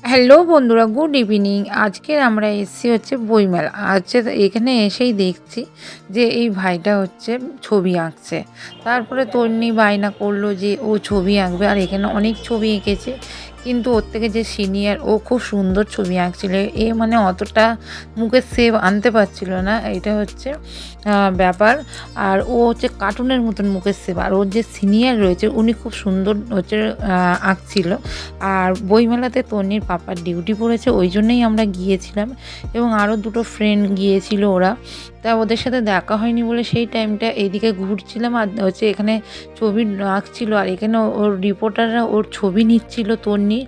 Hello বন্ধুরা, good evening. আজকে আমরা এসেছি হচ্ছে বইমেলা। এখানে এসেই দেখছি যে এই ভাইটা হচ্ছে ছবি আঁকছে। তারপরে তন্নি বায়না করলো যে ও ছবি আঁকবে, আর এখানে অনেক ছবি এঁকেছে। কিন্তু ওর থেকে যে সিনিয়র, ও খুব সুন্দর ছবি আঁকছিল। মানে অতটা মুখের সেভ আনতে পারছিল না, এটা হচ্ছে ব্যাপার। আর ও হচ্ছে কার্টুনের মতন মুখের সেভ। আর ওর যে সিনিয়র রয়েছে উনি খুব সুন্দর হচ্ছে আঁকছিল। আর বইমেলাতে তন্নির পাপার ডিউটি পড়েছে, ওই জন্যই আমরা গিয়েছিলাম। এবং আরও দুটো ফ্রেন্ড গিয়েছিল ওরা। তা ওদের সাথে দেখা হয়নি বলে সেই টাইমটা এইদিকে ঘুরছিলাম, আর হচ্ছে এখানে ছবি আঁকছিল। আর এখানে ওর রিপোর্টাররা ওর ছবি নিচ্ছিল তন্নি,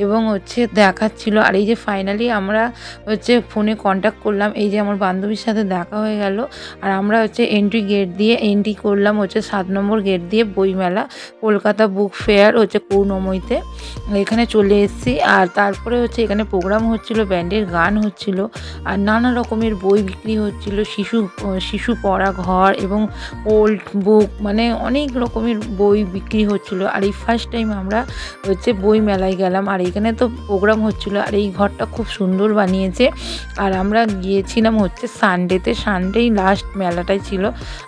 এবং হচ্ছে দেখাচ্ছিল। আর এই যে ফাইনালি আমরা হচ্ছে ফোনে কন্ট্যাক্ট করলাম, এই যে আমার বান্ধবীর সাথে দেখা হয়ে গেল। আর আমরা হচ্ছে এন্ট্রি করলাম হচ্ছে 7 নম্বর গেট দিয়ে বইমেলা, কলকাতা বুক ফেয়ার হচ্ছে করুণাময়ীতে। এখানে চলে এসেছি। আর তারপরে হচ্ছে এখানে প্রোগ্রাম হচ্ছিল, ব্যান্ডের গান হচ্ছিল, আর নানা রকমের বই বিক্রি হচ্ছিল, শিশু পড়া ঘর এবং ওল্ড বুক, মানে অনেক রকমের বই বিক্রি হচ্ছিল। আর এই ফার্স্ট টাইম আমরা হচ্ছে বই মেলায় গেলাম। আর এখানে তো প্রোগ্রাম হচ্ছিল, আর এই ঘরটা খুব সুন্দর বানিয়েছে। আর আমরা গিয়েছিলাম হচ্ছে সানডেই লাস্ট মেলাটাই ছিল।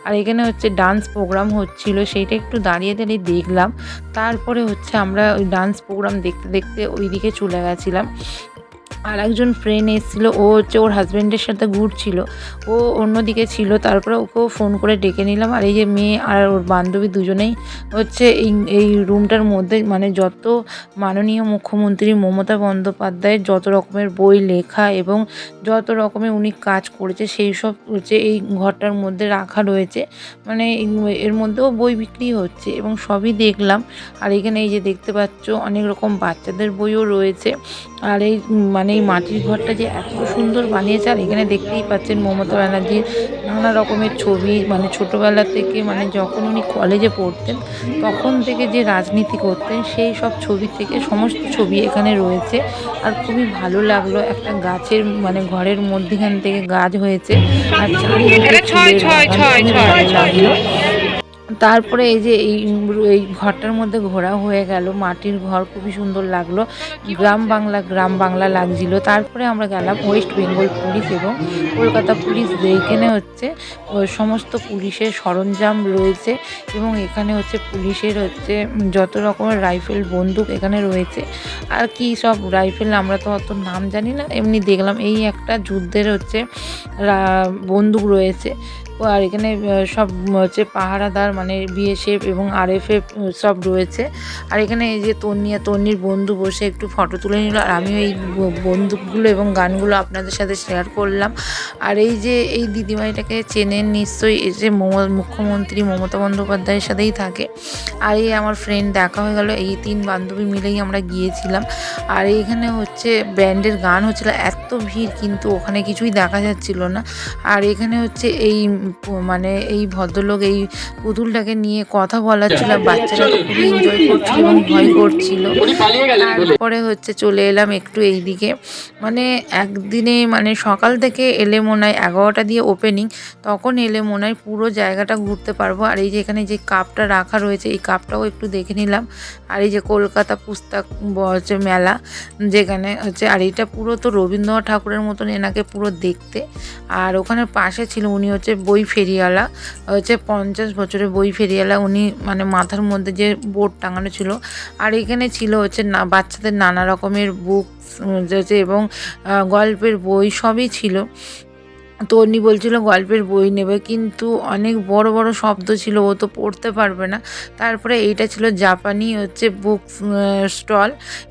আর এখানে হচ্ছে ডান্স প্রোগ্রাম হচ্ছিল, সেইটা একটু দাঁড়িয়ে দাঁড়িয়ে দেখলাম। তারপরে হচ্ছে আমরা ওই ডান্স প্রোগ্রাম দেখতে দেখতে ওইদিকে চলে গেছিলাম। আর একজন ফ্রেন্ড এসেছিলো, ও হচ্ছে ওর হাজব্যান্ডের সাথে ঘুরছিল, ও অন্যদিকে ছিল। তারপরে ওকেও ফোন করে ডেকে নিলাম। আর এই যে মেয়ে আর ওর বান্ধবী দুজনেই হচ্ছে এই রুমটার মধ্যে, মানে যত মাননীয় মুখ্যমন্ত্রী মমতা বন্দ্যোপাধ্যায়ের যত রকমের বই লেখা এবং যত রকমের উনি কাজ করেছে সেই সব হচ্ছে এই ঘরটার মধ্যে রাখা রয়েছে। মানে এর মধ্যেও বই বিক্রি হচ্ছে এবং সবই দেখলাম। আর এখানে এই যে দেখতে পাচ্ছ অনেক রকম বাচ্চাদের বইও রয়েছে। আর এই মানে এই মাটির ঘরটা যে এত সুন্দর বানিয়েছে। আর এখানে দেখতেই পাচ্ছেন মমতা ব্যানার্জির নানা রকমের ছবি, মানে ছোটোবেলা থেকে, মানে যখন উনি কলেজে পড়তেন তখন থেকে যে রাজনীতি করতেন সেই সব ছবি থেকে সমস্ত ছবি এখানে রয়েছে। আর খুবই ভালো লাগলো, একটা গাছের মানে ঘরের মধ্যেখান থেকে গাছ হয়েছে, আর চারিদিকে ফুলের বাগান, খুবই ভালো লাগলো। তারপরে এই যে এই ঘরটার মধ্যে ঘোরা হয়ে গেল, মাটির ঘর খুবই সুন্দর লাগলো, গ্রাম বাংলা লাগছিল। তারপরে আমরা গেলাম ওয়েস্ট বেঙ্গল পুলিশ এবং কলকাতা পুলিশ। এখানে হচ্ছে ওই সমস্ত পুলিশের সরঞ্জাম রয়েছে, এবং এখানে হচ্ছে পুলিশের হচ্ছে যত রকমের রাইফেল বন্দুক এখানে রয়েছে। আর কি সব রাইফেল আমরা তো অত নাম জানি না, এমনি দেখলাম এই একটা যুদ্ধের হচ্ছে বন্দুক রয়েছে। আর এখানে সব হচ্ছে পাহারাদার, মানে বিএসএফ এবং আরএফএফ সব রয়েছে। আর এখানে এই যে তন্নির বন্ধু বসে একটু ফটো তুলে নিল, আর আমিও এই বন্দুকগুলো এবং গানগুলো আপনাদের সাথে শেয়ার করলাম। আর এই যে এই দিদিভাইটাকে চেনেন নিশ্চয়ই, এই যে মুখ্যমন্ত্রী মমতা বন্দ্যোপাধ্যায়ের সাথেই থাকে। আর এই আমার ফ্রেন্ড দেখা হয়ে গেল, এই 3 বান্ধবী মিলেই আমরা গিয়েছিলাম। আর এইখানে হচ্ছে ব্যান্ডের গান হচ্ছিল, এত ভিড় কিন্তু ওখানে কিছুই দেখা যাচ্ছিল না। আর এখানে হচ্ছে মানে এই ভদ্রলোক এই পুতুলটাকে নিয়ে কথা বলাচ্ছিল, বাচ্চারা তো খুবই এনজয় করছিল এবং ভয় করছিল। তারপরে হচ্ছে চলে এলাম একটু এইদিকে, মানে একদিনে মানে সকাল থেকে এলে মনে হয় 11টা দিয়ে ওপেনিং, তখন এলে মনে হয় পুরো জায়গাটা ঘুরতে পারবো। আর এই যে এখানে যে কাপটা রাখা রয়েছে এই কাপটাও একটু দেখে নিলাম। আর এই যে কলকাতা পুস্তক হচ্ছে মেলা যেখানে হচ্ছে, আর এটা পুরো তো রবীন্দ্রনাথ ঠাকুরের মতন এনাকে পুরো দেখতে। আর ওখানে পাশে ছিল উনি হচ্ছে বই ফেরিওয়ালা, হচ্ছে 50 বছরের বই ফেরিওয়ালা উনি, মানে মাথার মধ্যে যে বোর্ড টাঙানো ছিল। আর এখানে ছিল হচ্ছে বাচ্চাদের নানা রকমের বুকস এবং গল্পের বই সবই ছিল। তো উনি বলছিল গল্পের বই নেবে, কিন্তু অনেক বড় বড় শব্দ ছিল, ও তো পড়তে পারবে না। তারপরে এইটা ছিল জাপানি হচ্ছে বুক স্টল,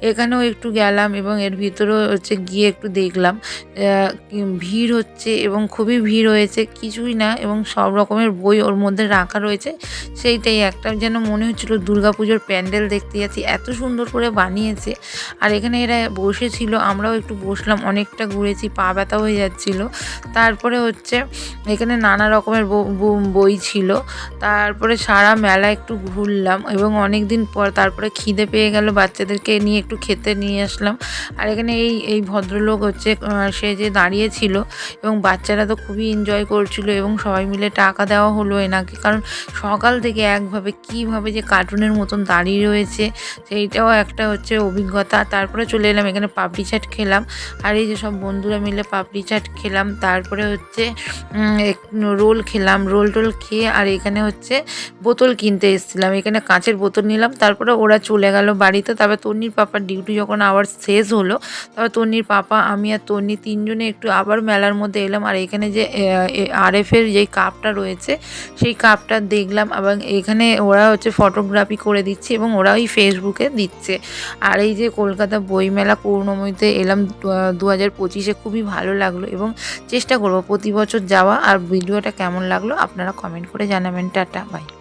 এখানেও একটু গেলাম এবং এর ভিতরেও হচ্ছে গিয়ে একটু দেখলাম। ভিড় হচ্ছে এবং খুবই ভিড় হয়েছে, কিছুই না, এবং সব রকমের বই ওর মধ্যে রাখা রয়েছে। সেইটাই একটা যেন মনে হচ্ছিলো দুর্গাপুজোর প্যান্ডেল দেখতে যাচ্ছি, এত সুন্দর করে বানিয়েছে। আর এখানে এরা বসেছিল, আমরাও একটু বসলাম, অনেকটা ঘুরেছি, পা ব্যথা হয়ে যাচ্ছিলো। তারপরে তারপরে হচ্ছে এখানে নানা রকমের বই ছিল। তারপরে সারা মেলা একটু ঘুরলাম এবং অনেক দিন পর তারপরে খিদে পেয়ে গেল, বাচ্চাদেরকে নিয়ে একটু খেতে নিয়ে আসলাম। আর এখানে এই ভদ্রলোক হচ্ছে সে যে দাঁড়িয়েছিল এবং বাচ্চারা তো খুবই এনজয় করছিল এবং সবাই মিলে টাকা দেওয়া হলো এনাকে, কারণ সকাল থেকে একভাবে কীভাবে যে কার্টুনের মতন দাঁড়িয়ে রয়েছে সেইটাও একটা হচ্ছে অভিজ্ঞতা। তারপরে চলে এলাম এখানে পাপড়ি চাট খেলাম, আর এই যে সব বন্ধুরা মিলে পাপড়ি চাট খেলাম। তারপরে হচ্ছে রোল খেলাম, রোল টোল খেয়ে আর এখানে হচ্ছে বোতল কিনতে এসেছিলাম, এখানে কাঁচের বোতল নিলাম। তারপরে ওরা চলে গেল বাড়িতে। তারপর তন্নির পাপার ডিউটি যখন আবার শেষ হলো, তারপর তন্নির পাপা, আমি আর তন্নি তিনজনে একটু আবার মেলার মধ্যে এলাম। আর এখানে যে আরএফের যেই কাপটা রয়েছে সেই কাপটা দেখলাম, এবং এখানে ওরা হচ্ছে ফটোগ্রাফি করে দিচ্ছে এবং ওরা ওই ফেসবুকে দিচ্ছে। আর এই যে কলকাতা বইমেলা করুণাময়ীতে এলাম 2025-এ, খুবই ভালো লাগলো এবং চেষ্টা করব প্রতি বছর যাওয়া। আর ভিডিওটা কেমন লাগলো আপনারা কমেন্ট করে জানাবেন। Tata, by.